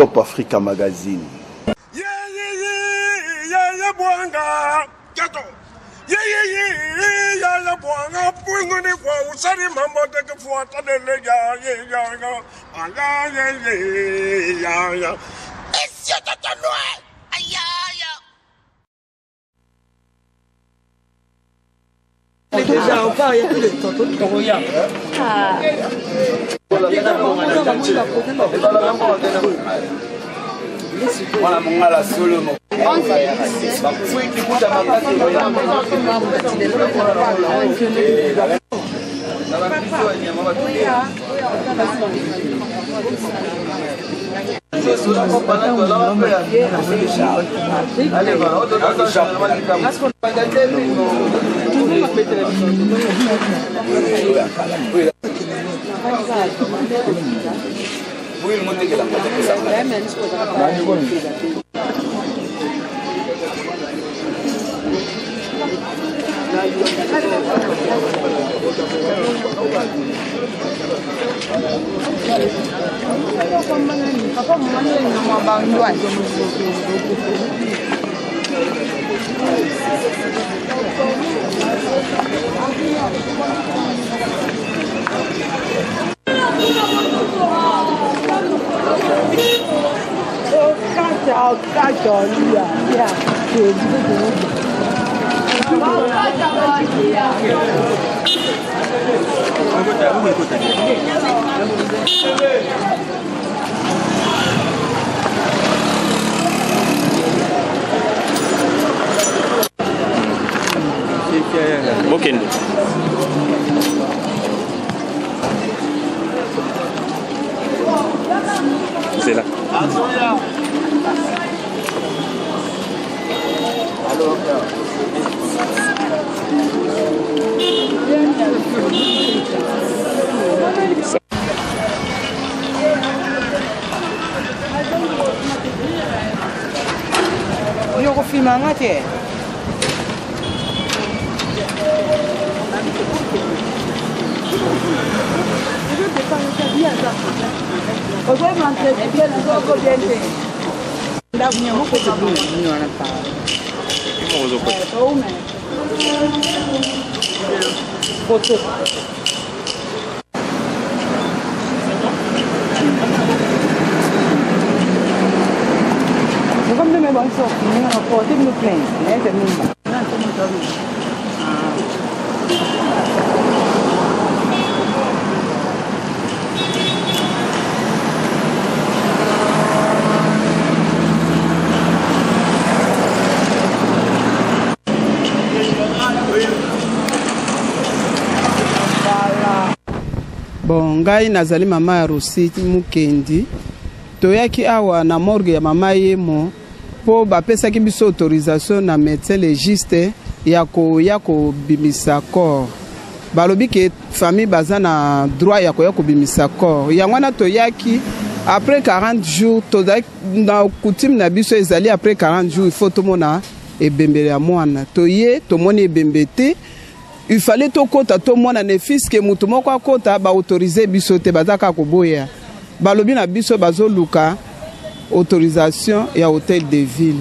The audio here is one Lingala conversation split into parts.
Top Africa Magazine. Déjà, on part, il y a plus de temps. Voilà mon gars, la solo. Mokende. C'est là. On va filmer un matin. Foto. Comme de mes bonnes sortes, nous avons porté nos plaintes, Bon, ngai nazali mama ya Rosette Mukendi. Toyaki awa na morgue ya mama yemo po bapesaki biso autorisation na médecin légiste ya ko bimisa corps. Balobi ke famille baza na droit ya ko bimisa corps. Ya wana toyaki après 40 jours tozaki na coutume na biso ezali après 40 jours il faut tomona ebembele ya mwana. Toye tomoni ebembete. Il fallait to kota to mwana ne fiske mutu moko akota ba autoriser biso te bazaka ko boya. Balobi na biso bazo luka autorisation ya hôtel de ville.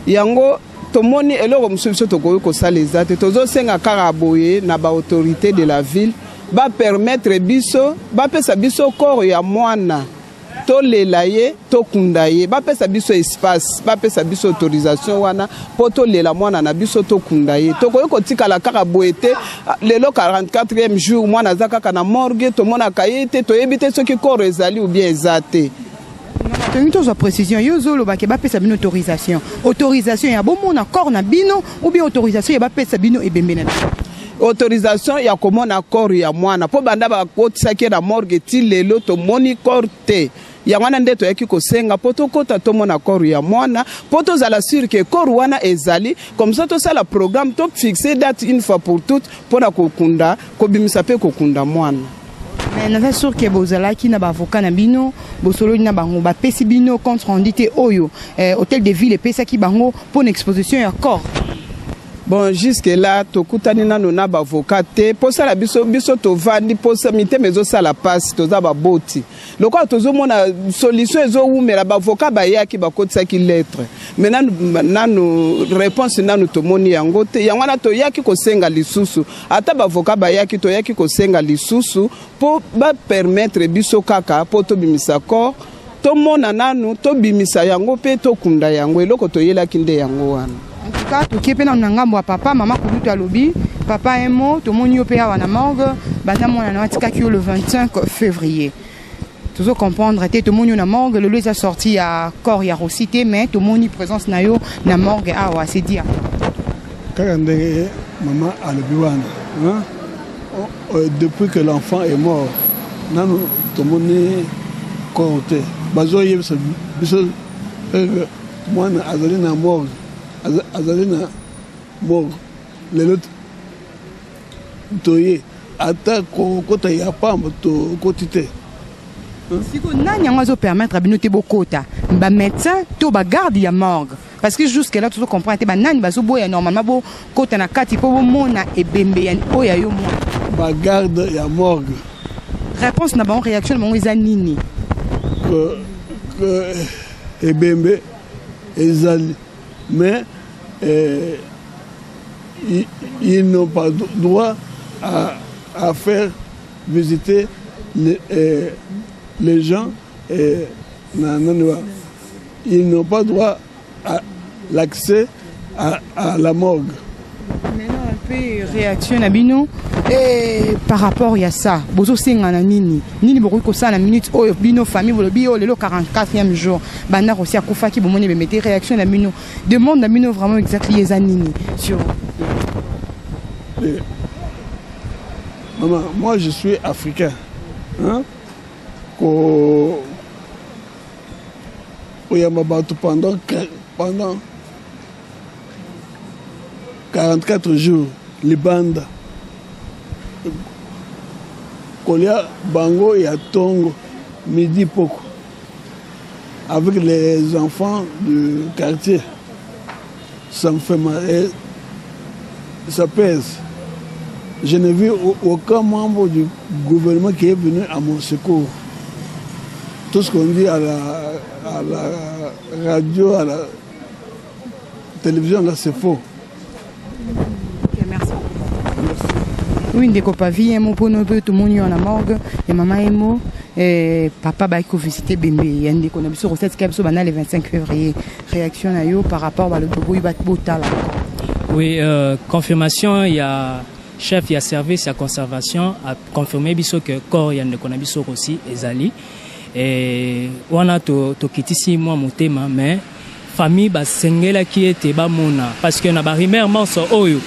Yango tomoni eloko musubiso tokoyi ko saleza te tozo senga kaka boye na ba autorité de la ville ba permettre biso ba pesa biso corps ya mwana to lelaye to kundaye ba pesa biso espace ba pesa biso autorisation wana po to lela mwana na biso to kundaye to koyo kotikala kaka boete lelo 44e jour mwana zaka na morgue to mona kayete to yebite soki corps ezali ou bien ezate. Une chose à précision, yozolo ba ke ba pesa bino autorisation. Autorisation ya bon mona corps na bino ou bien autorisation ya ba pesa bino ebembena. Autorisation ya komona corps ya mwana po banda ba kotisaki na morgue ti lelo to moni corps te. Ya wana ndeto yaki kosenga poto kota to mona corps ya mwana poto zala sur que corps wana ezali comme ça to sala programme to fixer date une fois pour toutes pour na kokunda ko bimisa pe kokunda mwana. Mais nous sommes sûrs que vous allez qui n'a pas avocat na bino, bosolo na bango ba pesi bino compte rendu te oyo hôtel de ville pesa ki bango pour une exposition ya corps. Bon, jusque là, tokutani nanu na bavocat te, posa la biso tovandi, posa mite mezo sala passe, toza baboti. Loko tozo mona solution ezo umela bavocat bayaki bakotisa ki lettre. Maintenant nanu réponse nanu tomoni yango te. Yangwana to yaki kosenga lisusu. Ata bavocat bayaki to yaki kosenga lisusu po ba permettre biso kaka po to bimisa corps. To mona nanu to bimisa yango pe to kunda yango eloko to yela kinde yango wana. En tout cas, tu es dans ngambo papa, maman kudutu alobi, papa est mort, tout le monde est à la morgue, bana mon anatika qui le 25 février. Tu dois comprendre, tout le monde est à la morgue, le lieu a sorti à corps y a recité, mais tout le monde est présence na yo na morgue ah ouais, c'est dire. Quand maman alobi wana, depuis que l'enfant est mort, nanu tout le monde est côté. Bazo yebsa biso mwana azali na morgue. Azalina bon lelo toye ata kota ya pamba to kotite siko nani yango zo permettre bino te bokota ba médecin to ba garde ya morgue parce que jusque là tu comprends te ba nani bazo boya normalement bo kota na kati po mona ebembe ya oya yo mo ba garde ya morgue réponse na ba réaction mo eza nini que ebembe ezali mais ils n'ont pas droit à faire visiter les gens. Ils n'ont pas droit à l'accès à la morgue. Maintenant, un peu réaction à Bino et par rapport à ça, bozo singa na nini boku ko ça na minute oh Bino famille le bio le 44e jour bana aussi akufa ki bomoni be mettre réaction à Bino demande à Bino vraiment exactement les nini sur maman, moi je suis africain hein pendant 44 jours les bandes Kolia Bango et à Tongo, midi Poko, avec les enfants du quartier. Ça me fait mal. Et ça pèse. Je n'ai vu aucun membre du gouvernement qui est venu à mon secours. Tout ce qu'on dit à la radio, à la télévision, là, c'est faux. Oui, ndeko pavi emo pono pe tout monde en la morgue et maman emo et papa ba ko visiter bembe yande ko na biso recette ka biso bana le 25 février réaction na yo par rapport à le bobo bat botala. Oui, confirmation, il y a chef, il y a service, il y a conservation a confirmé biso que corps yande ko na biso aussi ezali et wana to kitisi moi motema mais famille ba sengela qui était ba mona parce que na ba rumeur manso oyo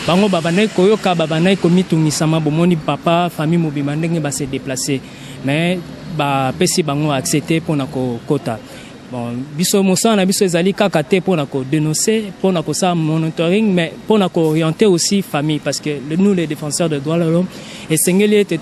bango babane koyoka babane komitungisama bomoni papa famille mobima ndenge ba se déplacer mais ba pesi bango accepter pona ko kota bon biso mosana biso ezali kaka te pona ko dénoncer pona ko sa monitoring mais pona ko orienter aussi famille parce que nous les défenseurs des droits de l'homme et sengeli était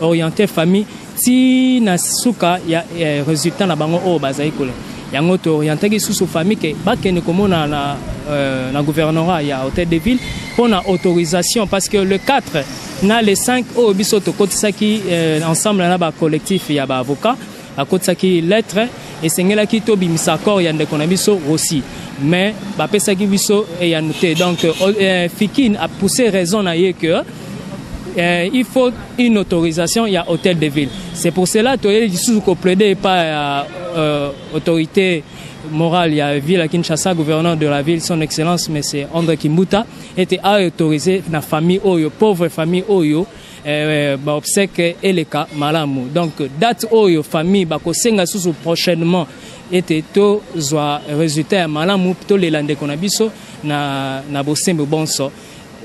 orienter famille si na suka ya résultat na bango o bazai kole yango to orienter ki sous famille ke bakene komona na gouvernorat ya hôtel de ville pour na autorisation parce que le 4 na les 5 au biso to kotisaki ensemble na ba collectif ya ba avocat a kotisaki lettre et sengela ki to bimisa accord ya ndeko na biso aussi mais ba pesaki biso et ya noté donc Fikine a poussé raison na ye que il faut une autorisation, il y a hôtel de ville. C'est pour cela que les sous plaidé par autorité morale, il y a ville à Kinshasa, gouverneur de la ville, son excellence, M. André Kimbuta, était autorisé la famille Oyo, pauvre famille Oyo, obsèque et les cas malamu. Donc date Oyo famille bakosenga sous prochainement était to zoa résultat malamu to les lande konabiso na bosembe bonso.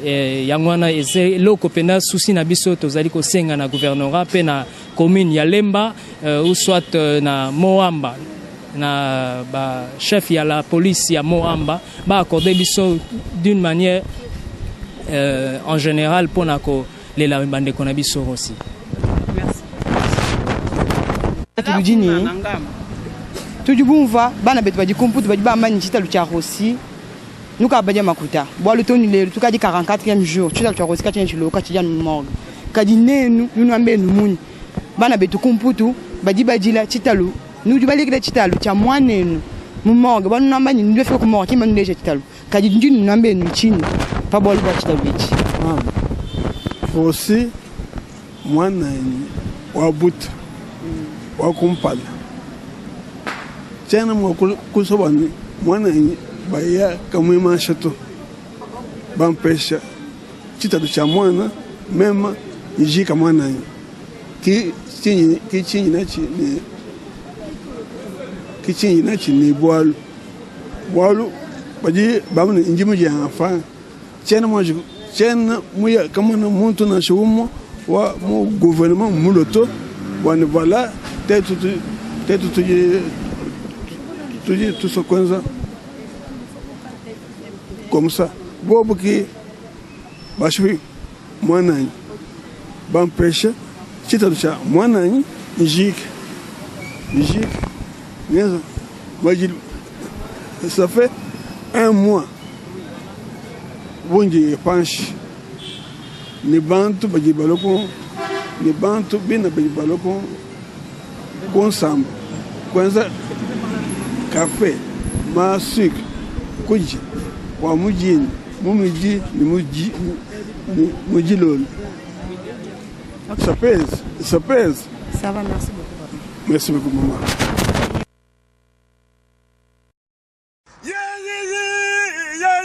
Yangwana eze loko pena souci na biso tozali ko senga na gouvernorat pe na commune ya Lemba ou soit na Moamba na ba chef ya la police ya Moamba ba accorder biso d'une manière en général pour na ko les la bande ko na biso aussi. Merci. Tulujini tujubu mva bana betu badi komputu badi ba mani chita lucha aussi nous ka badia makuta bo le tonu le tout ka di 44e jour tu as tu rosika tu lo ka ti ya morgue ka di ne nous ambe nous muni bana betu kumputu badi badila titalu nous du balé que titalu tia moine nous mu morgue bon namba ni ndio fe ko morgue ki man déjà titalu ka di ndu nous ambe nous chini pas bol ba titalu bichi aussi mwana wa but wa kumpala tena mo kusobani mwana baya kamwema chateau bampesha chitadu cha mwana mema njika mwana ki chinyi na chi ni bwalu baji bamne injimu ya afa tena muya kama na muntu na shumo wa mu gouvernement muloto wana voilà tête tout ce kwanza comme ça bobo ki bashi mwanani bampesha chita cha mwanani njike neza baji ça fait 1 mois bonje panche ni bantu baji baloko ni bantu bina baji baloko konsamba kwanza café masuk kuji wa mujini mumiji ni muji lolo ça pèse ça va merci beaucoup maman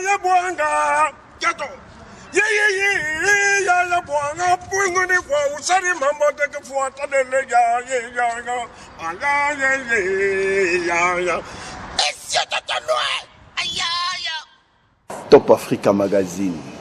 ya bwanga jato ya bwanga pungu ni kwa usari mambo teke fuata dele ya Top Africa Magazine.